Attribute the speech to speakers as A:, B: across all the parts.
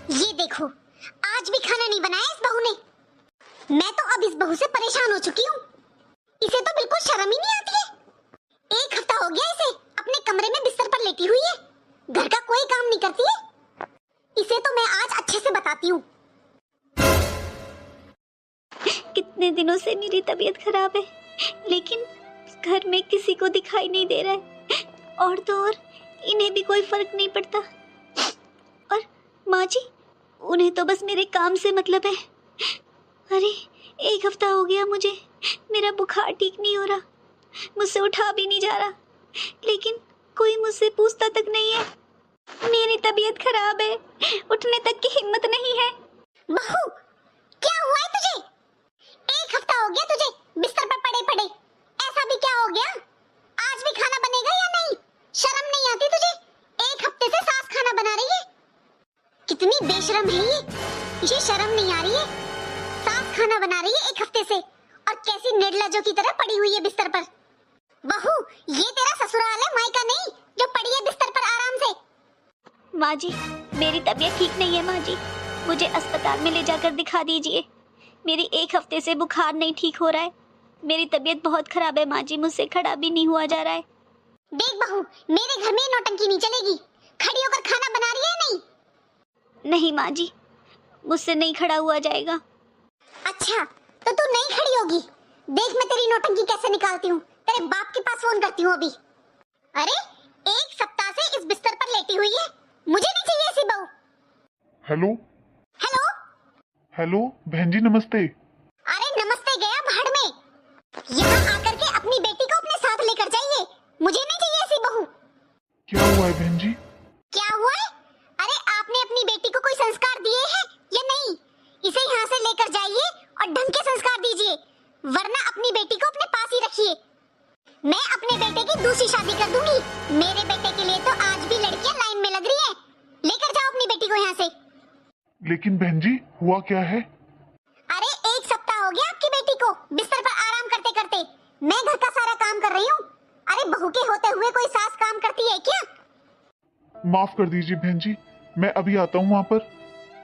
A: ये देखो, आज भी खाना नहीं बनाया इस बहू ने। मैं तो अब इस बहू से परेशान हो चुकी हूँ। इसे तो बिल्कुल शर्म ही नहीं आती है। एक हफ्ता हो गया इसे अपने कमरे में बिस्तर पर लेटी हुई है, घर का कोई काम नहीं करती है। इसे तो मैं आज अच्छे से बताती हूँ।
B: कितने दिनों से मेरी तबीयत खराब है, लेकिन घर में किसी को दिखाई नहीं दे रहा है, और तो और इन्हें भी कोई फर्क नहीं पड़ता। और माँ जी, उन्हें तो बस मेरे काम से मतलब है। अरे, एक हफ्ता हो गया मुझे, मेरा बुखार ठीक नहीं हो रहा, मुझसे उठा भी नहीं जा रहा, लेकिन कोई मुझसे पूछता तक नहीं है। मेरी तबीयत खराब है, उठने तक की हिम्मत नहीं है।
A: बहू, क्या हुआ है तुझे? एक हफ्ता हो गया तुझे बिस्तर पर पड़े पड़े, ऐसा भी क्या हो गया? आज भी खाना बनेगा या नहीं? शर्म नहीं आती तुझे? एक हफ्ते से सास खाना बना रही है। कितनी बेशर्म है ये शर्म नहीं आ रही है? सास खाना बना रही है एक हफ्ते से, और कैसी निर्लज्जों की तरह पड़ी हुई है बिस्तर पर। बहू, ये तेरा ससुराल है, मायका नहीं, जो पड़ी है बिस्तर पर आराम से।
B: माँ जी, मेरी तबीयत ठीक नहीं है माँ जी, मुझे अस्पताल में ले जाकर दिखा दीजिए। मेरी एक हफ्ते से बुखार नहीं ठीक हो रहा है, मेरी तबीयत बहुत खराब है माँ जी, मुझसे खड़ा भी नहीं हुआ जा रहा है।
A: देख बहू, मेरे घर में नौटंकी नहीं चलेगी। खड़ी होकर खाना बना रही है नहीं?
B: नहीं माँ जी, मुझसे नहीं खड़ा हुआ जाएगा।
A: अच्छा, तो तू नहीं खड़ी होगी? देख मैं तेरी नौटंकी कैसे निकालती हूँ। तेरे बाप के पास फोन करती हूँ अभी। अरे, एक सप्ताह से इस बिस्तर पर लेटी हुई है, मुझे नहीं चाहिए ऐसी बहू।
C: हेलो
A: हेलो
C: हेलो, बहन जी नमस्ते।
A: अरे नमस्ते गया भाड़ में। यहाँ आकर के अपनी बेटी को अपने साथ लेकर जाइए, मुझे नहीं चाहिए ऐसी बहू।
C: क्या हुआ है बहन जी?
A: क्या हुआ है? अरे, आपने अपनी बेटी को कोई संस्कार दिए हैं या नहीं? इसे यहाँ से लेकर जाइए और ढंग के संस्कार दीजिए, वरना अपनी बेटी को अपने पास ही रखिए। मैं अपने बेटे की दूसरी शादी कर दूंगी। मेरे बेटे के लिए तो आज भी लड़कियां लाइन में लग रही हैं। लेकर जाओ अपनी बेटी को यहाँ से।
C: लेकिन बहन जी, हुआ क्या है?
A: अरे, एक सप्ताह हो गया आपकी बेटी को बिस्तर पर आराम करते करते। मैं घर का सारा काम कर रही हूँ। अरे, बहू के होते हुए कोई सास काम करती है क्या?
C: माफ कर दीजिए बहन जी, मैं अभी आता हूँ वहाँ पर।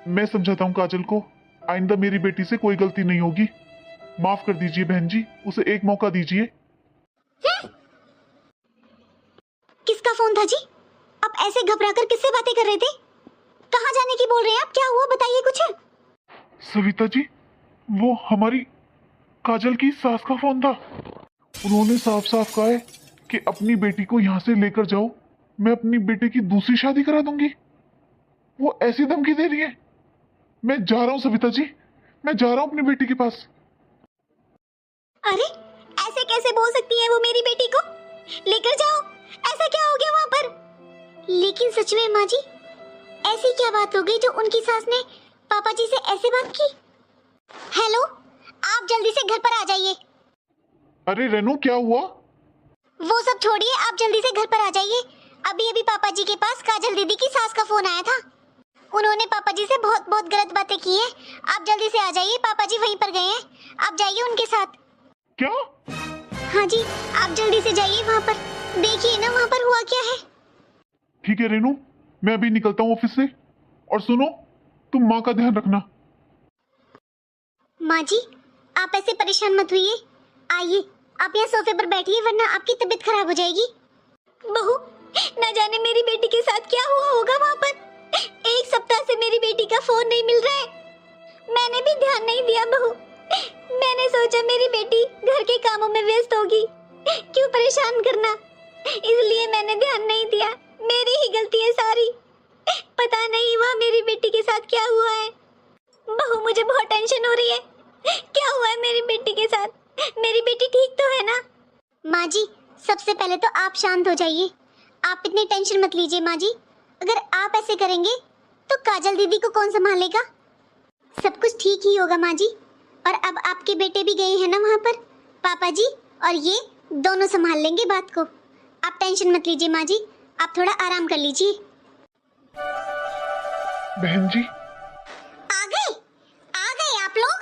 C: मैं समझाता हूँ काजल को, आइंदा मेरी बेटी से कोई गलती नहीं होगी। माफ कर दीजिए बहन जी, उसे एक मौका दीजिए।
B: किसका फोन था जी? आप ऐसे घबराकर किससे बातें कर रहे थे? कहाँ जाने की बोल रहे हैं आप? क्या हुआ, बताइए कुछ।
C: सविता जी, वो हमारी काजल की सास का फोन था। उन्होंने साफ साफ कहा है कि अपनी बेटी को यहाँ से लेकर जाओ, मैं अपनी बेटे की दूसरी शादी करा दूंगी। वो ऐसी धमकी दे रही है। मैं जा रहा हूँ सविता जी, मैं जा रहा हूँ अपनी बेटी के पास।
B: अरे, ऐसे कैसे बोल सकती है वो मेरी बेटी को? लेकर जाओ, ऐसा क्या हो गया वहाँ पर?
A: लेकिन सच में माँ जी, ऐसी क्या बात हो गई जो उनकी सास ने पापा जी से ऐसे बात की? हेलो, आप जल्दी से घर पर आ जाइए।
C: अरे रेनू, क्या हुआ?
A: वो सब छोड़िए, आप जल्दी से घर पर आ जाइए। अभी अभी पापा जी के पास काजल दीदी की सास का फोन आया था। उन्होंने पापा जी से बहुत बहुत गलत बातें की हैं। आप जल्दी से आ जाइए, पापा जी वहीं पर गए हैं, आप जाइए उनके साथ।
C: क्या?
A: हाँ जी, आप जल्दी से जाइए वहाँ पर, देखिए ना वहाँ पर हुआ क्या है।
C: ठीक है रेनू, मैं अभी निकलता हूँ ऑफिस से। और सुनो, तुम माँ का ध्यान रखना।
A: माँ जी, आप ऐसे परेशान मत होइए। आइए, आप यहाँ सोफे पर बैठिए, वरना आपकी तबीयत खराब हो जाएगी।
B: बहू, न जाने मेरी बेटी के साथ क्या हुआ होगा वहाँ पर। एक सप्ताह से मेरी बेटी का फोन नहीं मिल रहा है। मैंने भी ध्यान नहीं दिया बहू। मैंने सोचा मेरी बेटी घर के कामों में व्यस्त होगी, क्यों परेशान करना, इसलिए मैंने ध्यान नहीं दिया। मेरी ही गलती है सारी। पता नहीं वह मेरी बेटी के साथ क्या हुआ है। बहू, मुझे बहुत टेंशन हो रही है। क्या हुआ है मेरी बेटी के साथ? मेरी बेटी ठीक तो है ना?
A: माँ जी, सबसे पहले तो आप शांत हो जाइए। आप इतनी टेंशन मत लीजिए माँ जी। अगर आप ऐसे करेंगे तो काजल दीदी को कौन संभालेगा? सब कुछ ठीक ही होगा माँ जी। और अब आपके बेटे भी गए हैं ना वहाँ पर, पापा जी और ये दोनों संभाल लेंगे बात को। आप टेंशन मत लीजिए माँ जी, आप थोड़ा आराम कर लीजिए।
C: बहन जी,
A: आ गए आप लोग।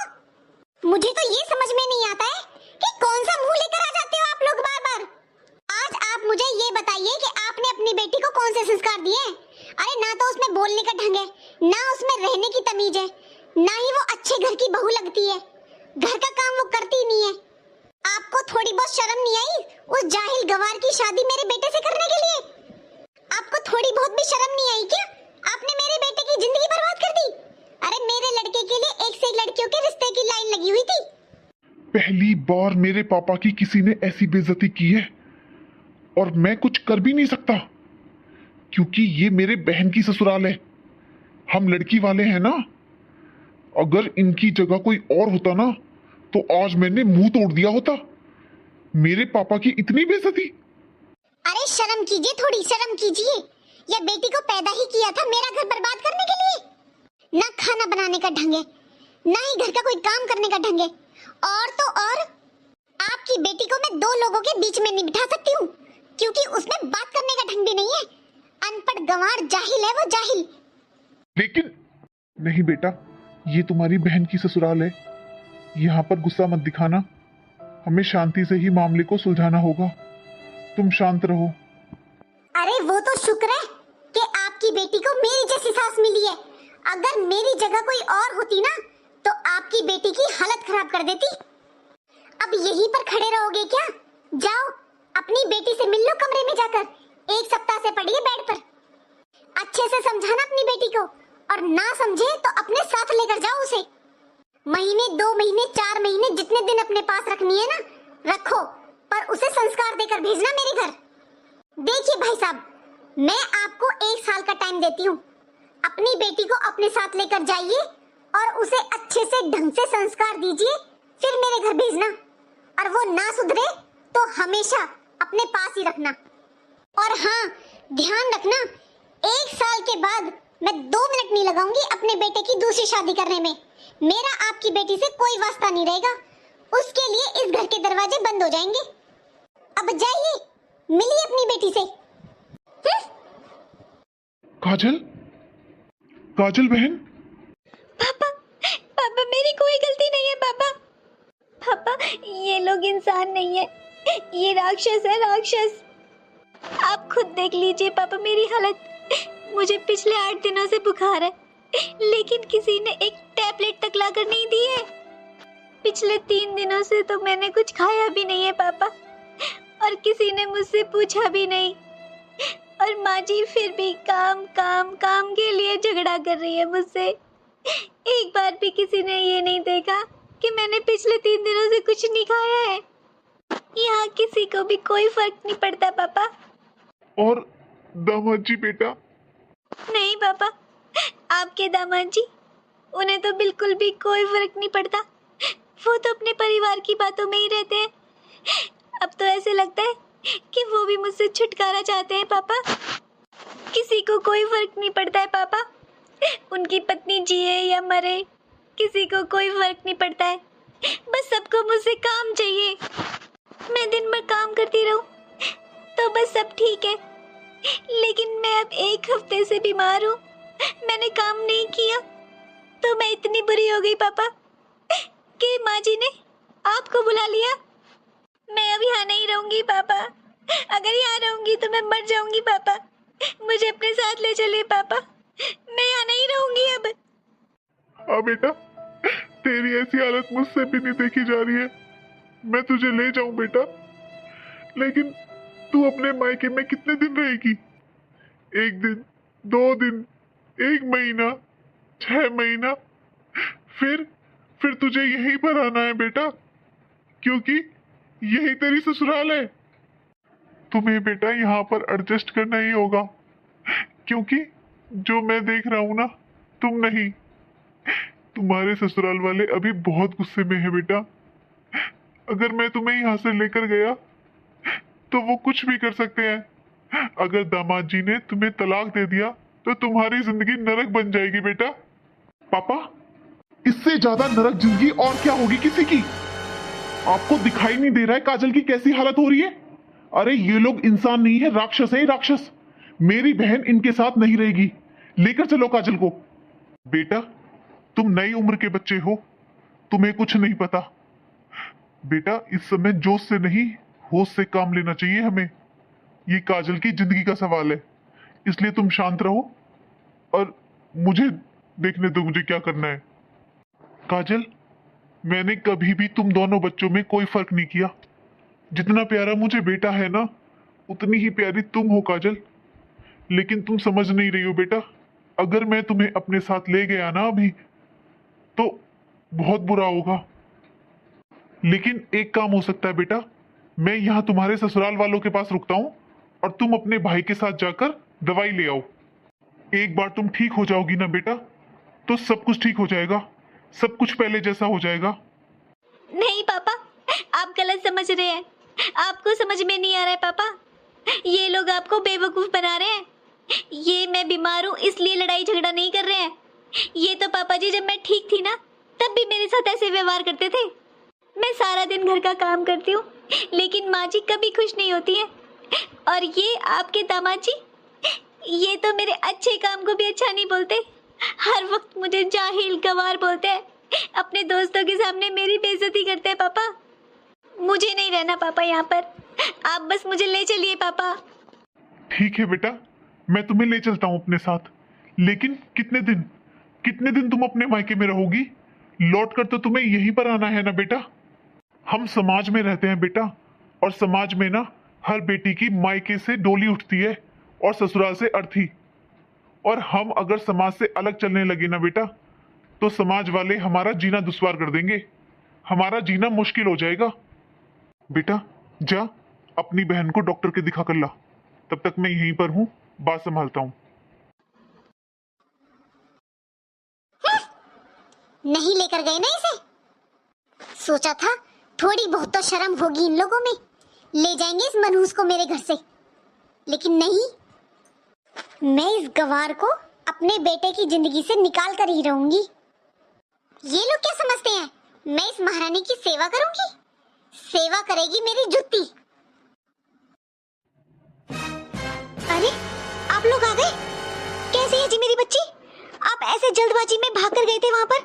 A: मुझे तो ये समझ में नहीं आता है कि कौन सा मुंह लेकर आ जाते हो आप लोग बार बार। आज आप मुझे ये बताइए कि आपने अपनी बेटी को कौन से संस्कार दिए हैं? अरे, ना तो उसमें बोलने का ढंग है, ना उसमें रहने की तमीज है, ना ही वो अच्छे घर की बहू लगती है। घर का काम वो करती नहीं है। आपको थोड़ी बहुत शर्म नहीं आई उस जाहिल गवार की शादी मेरे बेटे से करने के लिए? आपको थोड़ी बहुत भी शर्म नहीं आई क्या? आपने मेरे बेटे की जिंदगी बर्बाद कर दी। अरे मेरे लड़के के लिए एक से एक लड़कियों के रिश्ते की लाइन लगी हुई थी।
C: पहली बार मेरे पापा की किसी ने ऐसी बेइज्जती की है, और मैं कुछ कर भी नहीं सकता क्योंकि ये मेरे बहन की ससुराल है। हम लड़की वाले हैं ना। अगर इनकी जगह कोई और होता ना तो आज मैंने मुंह तोड़ दिया होता। मेरे पापा की इतनी बेइज्जती।
A: अरे शर्म कीजिए, थोड़ी शर्म कीजिए। या बेटी को पैदा ही किया था मेरा घर बर्बाद करने के लिए? ना खाना बनाने का ढंग है, ना ही घर का कोई काम करने का ढंग है। और तो और आपकी बेटी को मैं दो लोगों के बीच में नहीं बिठा सकती हूँ, क्योंकि उसमें बात करने का ढंग भी नहीं है। अनपढ़ गंवार जाहिल है वो, जाहिल।
C: लेकिन नहीं बेटा, ये तुम्हारी बहन की ससुराल है। यहाँ पर गुस्सा मत दिखाना। हमें शांति से ही मामले को सुलझाना होगा। तुम शांत रहो।
A: अरे वो तो शुक्र है कि आपकी बेटी को मेरी जैसी सास मिली है। अगर मेरी जगह कोई और होती ना तो आपकी बेटी की हालत खराब कर देती। अब यहीं पर खड़े रहोगे क्या? जाओ अपनी बेटी से मिल लो कमरे में जाकर। एक सप्ताह से पड़ी है बेड पर। अच्छे से समझाना अपनी बेटी को, और ना समझे तो अपने साथ लेकर जाओ उसे। महीने, 2 महीने, 4 महीने जितने दिन अपने पास रखनी है ना रखो, पर उसे संस्कार देकर भेजना मेरे घर। देखिए भाई साहब, मैं आपको 1 साल का टाइम देती हूँ। अपनी बेटी को अपने साथ लेकर जाइए और उसे अच्छे से ढंग से संस्कार दीजिए, फिर मेरे घर भेजना। और वो ना सुधरे तो हमेशा अपने पास ही रखना। और हाँ, ध्यान रखना, 1 साल के बाद मैं 2 मिनट नहीं लगाऊंगी अपने बेटे की दूसरी शादी करने में। मेरा आपकी बेटी से कोई वास्ता नहीं रहेगा। उसके लिए इस घर के दरवाजे बंद हो जाएंगे। अब जाइए, मिलिए अपनी बेटी से।
C: काजल, काजल बहन।
B: पापा, पापा मेरी कोई गलती नहीं है पापा। पापा ये लोग इंसान नहीं है, ये राक्षस है, राक्षस। आप खुद देख लीजिए पापा मेरी हालत। मुझे पिछले 8 दिनों से बुखार है, लेकिन किसी ने एक टैबलेट तक लाकर नहीं दी है। पिछले 3 दिनों से तो मैंने कुछ खाया भी नहीं है पापा, और किसी ने मुझसे पूछा भी नहीं। और माँ जी फिर भी काम काम काम के लिए झगड़ा कर रही है मुझसे। एक बार भी किसी ने ये नहीं देखा कि मैंने पिछले 3 दिनों से कुछ नहीं खाया है। यहाँ किसी को भी कोई फर्क नहीं पड़ता पापा।
C: और दामाद जी बेटा?
B: नहीं पापा, आपके दामाद जी, उन्हें तो बिल्कुल भी कोई फर्क नहीं पड़ता। वो तो अपने परिवार की बातों में ही रहते हैं। अब तो ऐसे लगता है कि वो भी मुझसे छुटकारा चाहते हैं पापा। किसी को कोई फर्क नहीं पड़ता है पापा। उनकी पत्नी जिए या मरे, किसी को कोई फर्क नहीं पड़ता है। बस सबको मुझसे काम चाहिए। मैं दिन भर काम करती रहूं तो बस सब ठीक है, लेकिन मैं अब 1 हफ्ते से बीमार हूँ। मैंने काम नहीं किया तो मैं इतनी बुरी हो गई पापा कि माँ जी ने आपको बुला लिया। मैं अब यहाँ नहीं रहूंगी पापा। अगर यहाँ रहूंगी तो मैं मर जाऊंगी पापा। मुझे अपने साथ ले चलिए पापा। मैं यहाँ नहीं रहूंगी अब।
C: हाँ बेटा, तेरी ऐसी हालत मुझसे भी नहीं देखी जा रही है। मैं तुझे ले जाऊं बेटा, लेकिन तू अपने मायके में कितने दिन रहेगी? 1 दिन, 2 दिन, 1 महीना, 6 महीना, फिर तुझे यहीं पर आना है बेटा, क्योंकि यही तेरी ससुराल है। तुम्हें बेटा यहाँ पर एडजस्ट करना ही होगा, क्योंकि जो मैं देख रहा हूँ ना, तुम नहीं, तुम्हारे ससुराल वाले अभी बहुत गुस्से में है बेटा। अगर मैं तुम्हें यहाँ से लेकर गया तो वो कुछ भी कर सकते हैं। अगर दामाद जी ने तुम्हें तलाक दे दिया तो तुम्हारी जिंदगी नरक बन जाएगी बेटा। पापा, इससे ज्यादा नरक जिंदगी और क्या होगी किसी की? आपको दिखाई नहीं दे रहा है काजल की कैसी हालत हो रही है? अरे ये लोग इंसान नहीं है, राक्षस है, राक्षस। मेरी बहन इनके साथ नहीं रहेगी। लेकर चलो काजल को। बेटा, तुम नई उम्र के बच्चे हो, तुम्हें कुछ नहीं पता। बेटा, इस समय जोश से नहीं, होश से काम लेना चाहिए हमें। ये काजल की जिंदगी का सवाल है, इसलिए तुम शांत रहो और मुझे देखने दो, मुझे क्या करना है। काजल, मैंने कभी भी तुम दोनों बच्चों में कोई फर्क नहीं किया। जितना प्यारा मुझे बेटा है ना, उतनी ही प्यारी तुम हो काजल। लेकिन तुम समझ नहीं रही हो बेटा। अगर मैं तुम्हें अपने साथ ले गया ना अभी, तो बहुत बुरा होगा। लेकिन एक काम हो सकता है बेटा, मैं यहाँ तुम्हारे ससुराल वालों के पास रुकता हूँ और तुम अपने भाई के साथ जाकर दवाई ले आओ। एक बार तुम ठीक हो जाओगी ना बेटा, तो सब कुछ ठीक हो जाएगा, सब कुछ पहले जैसा हो जाएगा।
B: नहीं पापा, आप गलत समझ रहे हैं। आपको समझ में नहीं आ रहा है पापा। ये लोग आपको बेवकूफ बना रहे हैं। ये मैं बीमार हूँ इसलिए लड़ाई झगड़ा नहीं कर रहे हैं। ये तो पापा जी जब मैं ठीक थी ना, तब भी मेरे साथ ऐसे व्यवहार करते थे। मैं सारा दिन घर का काम करती हूँ, लेकिन माँ जी कभी खुश नहीं होती है। और ये आपके दामाद जी, ये तो मेरे अच्छे काम को भी अच्छा नहीं बोलते। हर वक्त मुझे जाहिल गवार बोलते हैं। अपने दोस्तों के सामने मेरी बेइज्जती करते हैं पापा। मुझे नहीं रहना पापा यहाँ पर। आप बस मुझे ले चलिए पापा।
C: ठीक है बेटा, मैं तुम्हें ले चलता हूँ अपने साथ। लेकिन कितने दिन तुम अपने मायके में रहोगी? लौट कर तो तुम्हें यहीं पर आना है ना बेटा। हम समाज में रहते हैं बेटा, और समाज में ना हर बेटी की मायके से डोली उठती है और ससुराल से अर्थी। और हम अगर समाज से अलग चलने लगे ना बेटा, तो समाज वाले हमारा जीना दुश्वार कर देंगे, हमारा जीना मुश्किल हो जाएगा। बेटा जा, अपनी बहन को डॉक्टर के दिखा कर ला। तब तक मैं यहीं पर हूँ, बात संभालता हूँ।
A: नहीं लेकर गए ना इसे। सोचा था थोड़ी बहुत तो शर्म होगी इन लोगों में, ले जाएंगे इस मनहूस को मेरे घर से। लेकिन नहीं, मैं इस गवार को अपने बेटे की जिंदगी से निकाल कर ही रहूंगी। ये लोग क्या समझते हैं, मैं इस महारानी की सेवा करूंगी? सेवा करेगी मेरी जुत्ती। अरे आप लोग आ गए। कैसी है जी मेरी बच्ची? आप ऐसे जल्दबाजी में भाग कर गए थे वहां पर,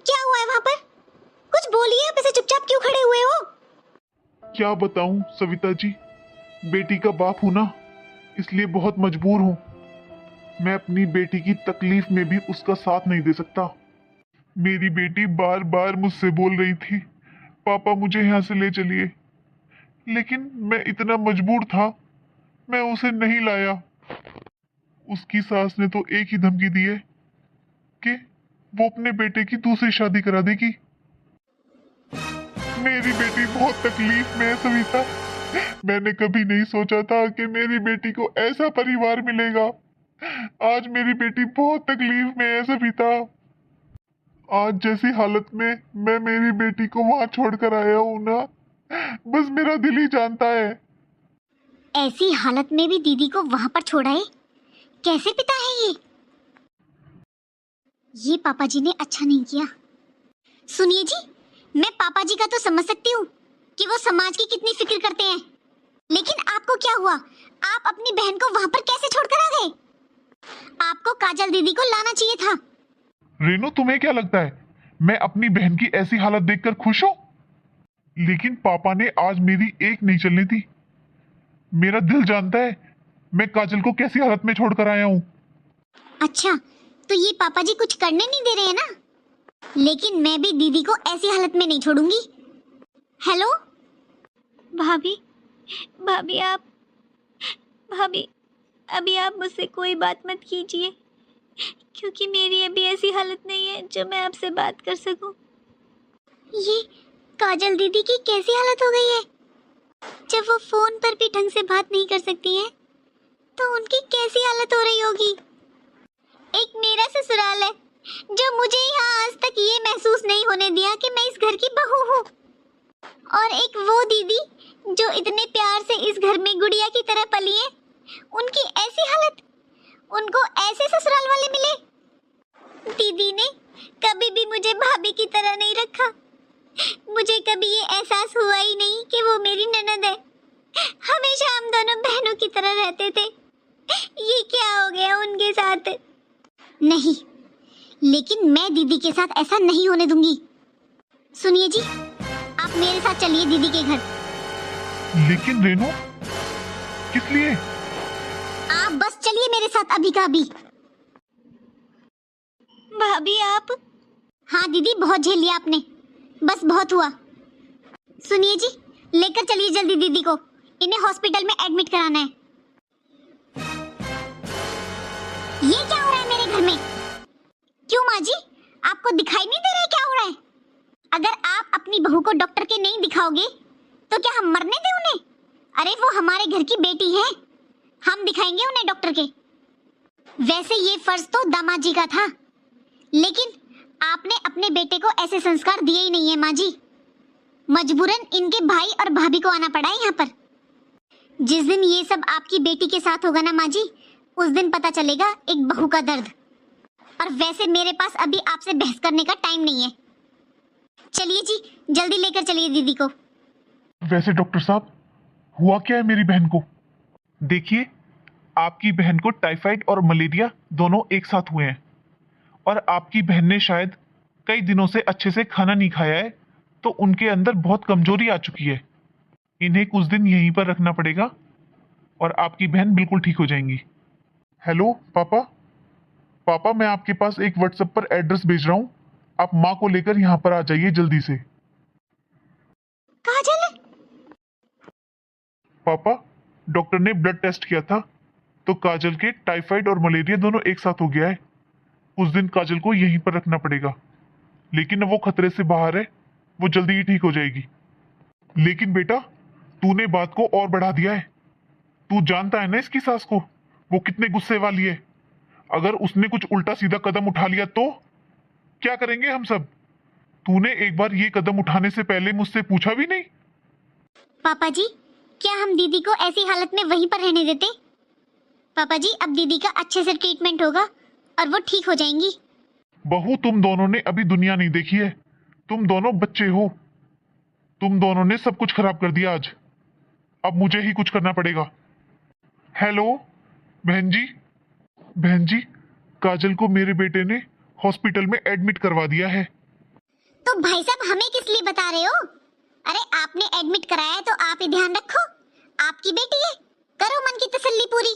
A: क्या हुआ है वहां पर? कुछ बोलिए, आप ऐसे चुपचाप क्यों खड़े हुए हो?
C: क्या बताऊं सविता जी, बेटी का बाप हूं ना, इसलिए बहुत मजबूर हूं। मैं अपनी बेटी की तकलीफ में भी उसका साथ नहीं दे सकता। मेरी बेटी बार बार मुझसे बोल रही थी, पापा मुझे यहाँ से ले चलिए, लेकिन मैं इतना मजबूर था, मैं उसे नहीं लाया। उसकी सास ने तो एक ही धमकी दी है कि वो अपने बेटे की दूसरी शादी करा देगी। मेरी बेटी बहुत तकलीफ में है सविता। मैंने कभी नहीं सोचा था कि मेरी बेटी को ऐसा परिवार मिलेगा। आज मेरी बेटी बहुत तकलीफ में है सविता। आज जैसी हालत में मैं मेरी बेटी को वहां छोड़कर आया हूं ना, बस मेरा दिल ही जानता है।
A: ऐसी हालत में भी दीदी को वहां पर छोड़ा है? कैसे पिता है ये पापा जी ने अच्छा नहीं किया। सुनिए जी, मैं पापा जी का तो समझ सकती हूँ कि वो समाज की कितनी फिक्र करते हैं, लेकिन आपको क्या हुआ? आप अपनी बहन को वहां पर कैसे छोड़कर आ गए? आपको काजल दीदी को लाना चाहिए था।
C: रेनू, तुम्हें क्या लगता है मैं अपनी बहन की ऐसी हालत देखकर खुश हूं? लेकिन पापा ने आज मेरी एक नहीं चलने दी। मेरा दिल जानता है मैं काजल को कैसी हालत में छोड़कर आया हूं।
A: अच्छा, तो ये पापा जी कुछ करने नहीं दे रहे हैं ना? लेकिन मैं भी दीदी को ऐसी हालत में नहीं छोड़ूंगी। हेलो
B: भाभी, भाभी आप, भाभी अभी आप मुझसे कोई बात मत कीजिए, क्योंकि मेरी अभी ऐसी हालत नहीं है जो मैं आपसे बात कर सकूं।
A: ये काजल दीदी की कैसी हालत हो गई है? जब वो फोन पर भी ढंग से बात नहीं कर सकती हैं, तो उनकी कैसी हालत हो रही होगी? एक मेरा ससुराल है जो मुझे यहाँ आज तक ये महसूस नहीं होने दिया कि मैं इस घर की बहू हूँ, और एक वो दीदी जो इतने प्यार से इस घर में गुड़िया की तरह पली है, उनकी ऐसी हालत। उनको ऐसे ससुराल वाले मिले। दीदी ने कभी भी मुझे भाभी की तरह नहीं रखा। मुझे कभी ये एहसास हुआ ही नहीं कि वो मेरी ननद है। हमेशा हम दोनों बहनों की तरह रहते थे। ये क्या हो गया उनके साथ? नहीं, लेकिन मैं दीदी के साथ ऐसा नहीं होने दूंगी। सुनिए जी, आप मेरे साथ चलिए दीदी के घर।
C: लेकिन रेनू, किस लिए?
A: आप बस चलिए मेरे साथ अभी का अभी।
B: भाभी आप?
A: हाँ दीदी, बहुत झेल लिया आपने, बस बहुत हुआ। सुनिए जी, लेकर चलिए जल्दी दीदी को, इन्हें हॉस्पिटल में एडमिट कराना है। ये क्या हो रहा है मेरे घर में? क्यों माँ जी, आपको दिखाई नहीं दे रहा है क्या हो रहा है? अगर आप अपनी बहू को डॉक्टर के नहीं दिखाओगे तो क्या हम मरने दें उन्हें? अरे वो हमारे घर की बेटी है, हम दिखाएंगे उन्हें डॉक्टर के। वैसे ये फर्ज तो दामाद जी का था, लेकिन आपने अपने बेटे को ऐसे संस्कार दिए ही नहीं है माँ जी। मजबूरन इनके भाई और भाभी को आना पड़ा है यहाँ पर। जिस दिन ये सब आपकी बेटी के साथ होगा ना माँ जी, उस दिन पता चलेगा एक बहू का दर्द। और वैसे मेरे पास अभी आपसे बहस करने का टाइम नहीं है। चलिए जी, जल्दी लेकर चलिए दीदी को।
C: वैसे डॉक्टर साहब, हुआ क्या है मेरी बहन को? देखिए, आपकी बहन को टाइफाइड और मलेरिया दोनों एक साथ हुए हैं, और आपकी बहन ने शायद कई दिनों से अच्छे से खाना नहीं खाया है, तो उनके अंदर बहुत कमजोरी आ चुकी है। इन्हें कुछ दिन यहीं पर रखना पड़ेगा और आपकी बहन बिल्कुल ठीक हो जाएंगी। हेलो पापा, पापा मैं आपके पास एक व्हाट्सएप पर एड्रेस भेज रहा हूँ, आप माँ को लेकर यहाँ पर आ जाइए जल्दी से।
A: काजल?
C: पापा, डॉक्टर ने ब्लड टेस्ट किया था तो काजल के टाइफाइड और मलेरिया दोनों एक साथ हो गया है। उस दिन काजल को यहीं पर रखना पड़ेगा, लेकिन अब वो खतरे से बाहर है, वो जल्दी ही ठीक हो जाएगी। लेकिन बेटा, तूने बात को और बढ़ा दिया है। तू जानता है ना इसकी सास को, वो कितने गुस्से वाली है। अगर उसने कुछ उल्टा सीधा कदम उठा लिया तो क्या करेंगे हम सब? तूने एक बार ये कदम उठाने से पहले मुझसे पूछा भी नहीं?
A: पापा जी, क्या हम दीदी को ऐसी हालत में वहीं पर रहने देते? पापा जी, अब दीदी का अच्छे से ट्रीटमेंट होगा और वो ठीक हो जाएंगी।
C: बहू, तुम दोनों ने अभी दुनिया नहीं देखी है, तुम दोनों बच्चे हो। तुम दोनों ने सब कुछ खराब कर दिया आज, अब मुझे ही कुछ करना पड़ेगा। हेलो बहन जी, बहन जी, काजल को मेरे बेटे ने हॉस्पिटल में एडमिट करवा दिया है।
A: तो भाई साहब, हमें किस लिए बता रहे हो? अरे आपने एडमिट कराया है तो आप ही ध्यान रखो, आपकी बेटी है, करो मन की तसल्ली पूरी।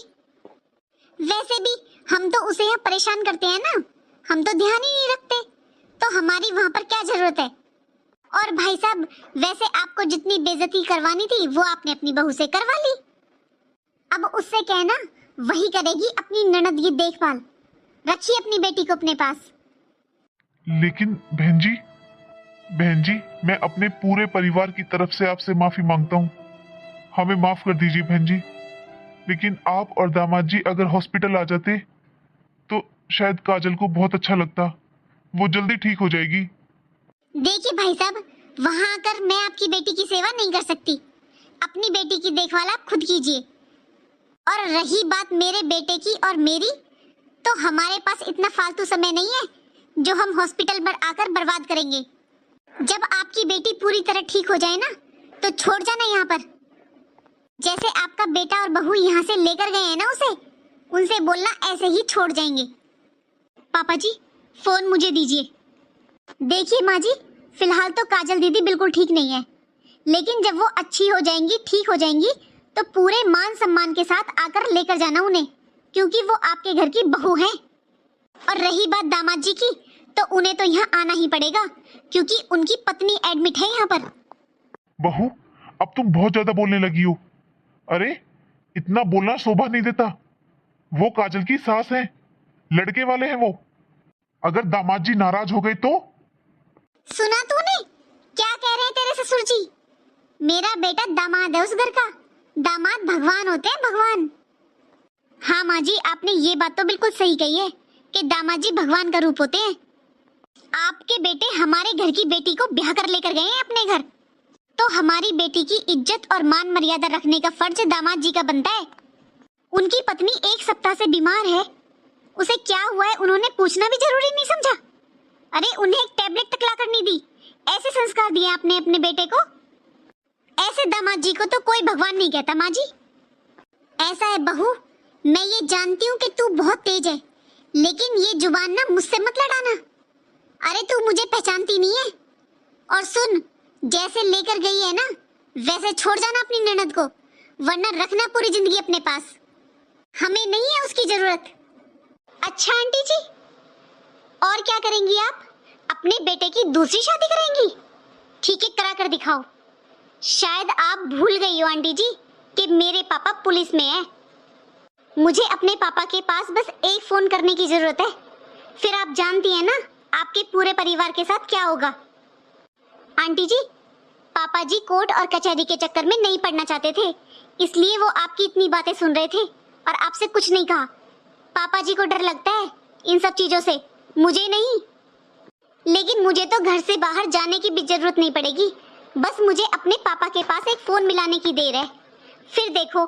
A: वैसे भी हम तो उसे यहाँ परेशान करते हैं ना, हम तो ध्यान ही नहीं रखते, तो हमारी वहाँ पर क्या जरूरत है? और भाई साहब, वैसे आपको जितनी बेइज्जती करवानी थी वो आपने अपनी बहू से करवा ली, अब उससे कहना वही करेगी अपनी ननद की देखभाल। रखिए अपनी बेटी को अपने पास।
C: लेकिन बहन जी, बहन जी, मैं अपने पूरे परिवार की तरफ से आपसे माफी मांगता हूँ, हमें माफ कर दीजिए बहन जी। लेकिन आप और दामाद जी अगर हॉस्पिटल आ जाते तो शायद काजल को बहुत अच्छा लगता, वो जल्दी ठीक हो जाएगी।
A: देखिए भाई साहब, वहाँ आकर मैं आपकी बेटी की सेवा नहीं कर सकती, अपनी बेटी की देखभाल आप खुद कीजिए। और रही बात मेरे बेटे की और मेरी, तो हमारे पास इतना फालतू समय नहीं है जो हम हॉस्पिटल पर आकर बर्बाद करेंगे। जब आपकी बेटी पूरी तरह ठीक हो जाए ना, तो छोड़ जाना यहाँ पर। जैसे आपका बेटा और बहू यहाँ से लेकर गए हैं ना उसे, उनसे बोलना ऐसे ही छोड़ जाएंगे। पापा जी, फोन मुझे दीजिए। देखिए माँ जी, फिलहाल तो काजल दीदी बिल्कुल ठीक नहीं है, लेकिन जब वो अच्छी हो जाएंगी, ठीक हो जाएंगी, तो पूरे मान सम्मान के साथ आकर लेकर जाना उन्हें, क्योंकि वो आपके घर की बहू हैं। और रही बात दामाद जी की, तो उन्हें तो यहाँ आना ही पड़ेगा, क्योंकि उनकी पत्नी एडमिट है यहाँ पर।
C: बहू, अब तुम बहुत ज्यादा बोलने लगी हो। अरे इतना बोलना शोभा नहीं देता, वो काजल की सास है, लड़के वाले हैं वो। अगर दामाद जी नाराज हो गए तो?
A: सुना तूने क्या कह रहे हैं तेरे ससुर जी? मेरा बेटा दामाद है उस घर का, दामाद भगवान होते हैं, भगवान। हाँ माँ जी, आपने ये बात तो बिल्कुल सही कही है कि दामाद जी भगवान का रूप होते हैं। आपके बेटे हमारे घर की बेटी को ब्याह कर लेकर गए हैं अपने घर, तो हमारी बेटी की इज्जत और मान मर्यादा रखने का फर्ज दामाद जी का बनता है। उनकी पत्नी 1 सप्ताह से बीमार है, उसे क्या हुआ है उन्होंने पूछना भी जरूरी नहीं समझा। अरे उन्हें एक टैबलेट तक ला कर नहीं दी, ऐसे संस्कार दिए आपने अपने बेटे को। ऐसे दामाद जी को तो कोई भगवान नहीं कहता माँ जी। ऐसा है बहू, मैं ये जानती हूँ कि तू बहुत तेज है, लेकिन ये जुबान ना मुझसे मत लड़ाना। अरे तू मुझे पहचानती नहीं है। और सुन, जैसे लेकर गई है ना, वैसे छोड़ जाना अपनी ननद को, वरना रखना पूरी जिंदगी अपने पास, हमें नहीं है उसकी जरूरत। अच्छा आंटी जी, और क्या करेंगी आप? अपने बेटे की दूसरी शादी करेंगी? ठीक है, करा कर दिखाओ। शायद आप भूल गई हो आंटी जी कि मेरे पापा पुलिस में हैं। मुझे अपने पापा के पास बस एक फोन करने की जरूरत है, फिर आप जानती हैं ना आपके पूरे परिवार के साथ क्या होगा। आंटी जी, पापा जी कोर्ट और कचहरी के चक्कर में नहीं पड़ना चाहते थे, इसलिए वो आपकी इतनी बातें सुन रहे थे और आपसे कुछ नहीं कहा। पापा जी को डर लगता है इन सब चीजों से, मुझे नहीं। लेकिन मुझे तो घर से बाहर जाने की भी जरूरत नहीं पड़ेगी, बस मुझे अपने पापा के पास एक फोन मिलाने की देर है। फिर देखो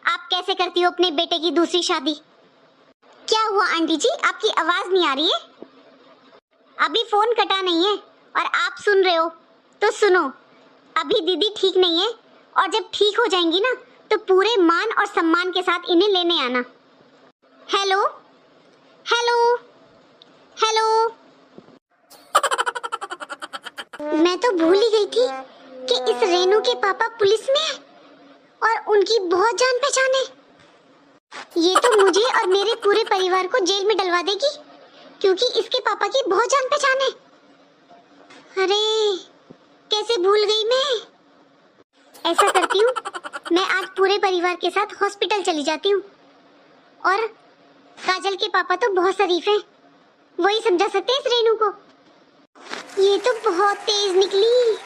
A: आप कैसे करती हो अपने बेटे की दूसरी शादी। क्या हुआ आंटी जी, आपकी आवाज नहीं आ रही है? अभी फोन कटा नहीं है और आप सुन रहे हो तो सुनो। अभी दीदी ठीक नहीं है और जब ठीक हो जाएंगी ना तो पूरे मान और सम्मान के साथ इन्हें लेने आना। Hello hello hello. मैं तो भूल ही गई थी कि इस रेनू के पापा पुलिस में हैं और उनकी बहुत जान पहचान है। ये तो मुझे और मेरे पूरे परिवार को जेल में डलवा देगी क्योंकि इसके पापा की बहुत जान पहचान है। अरे कैसे भूल गई मैं। ऐसा करती हूँ, मैं आज पूरे परिवार के साथ हॉस्पिटल चली जाती हूँ और काजल के पापा तो बहुत शरीफ हैं, वही समझा सकते हैं इस रेनू को। ये तो बहुत तेज निकली।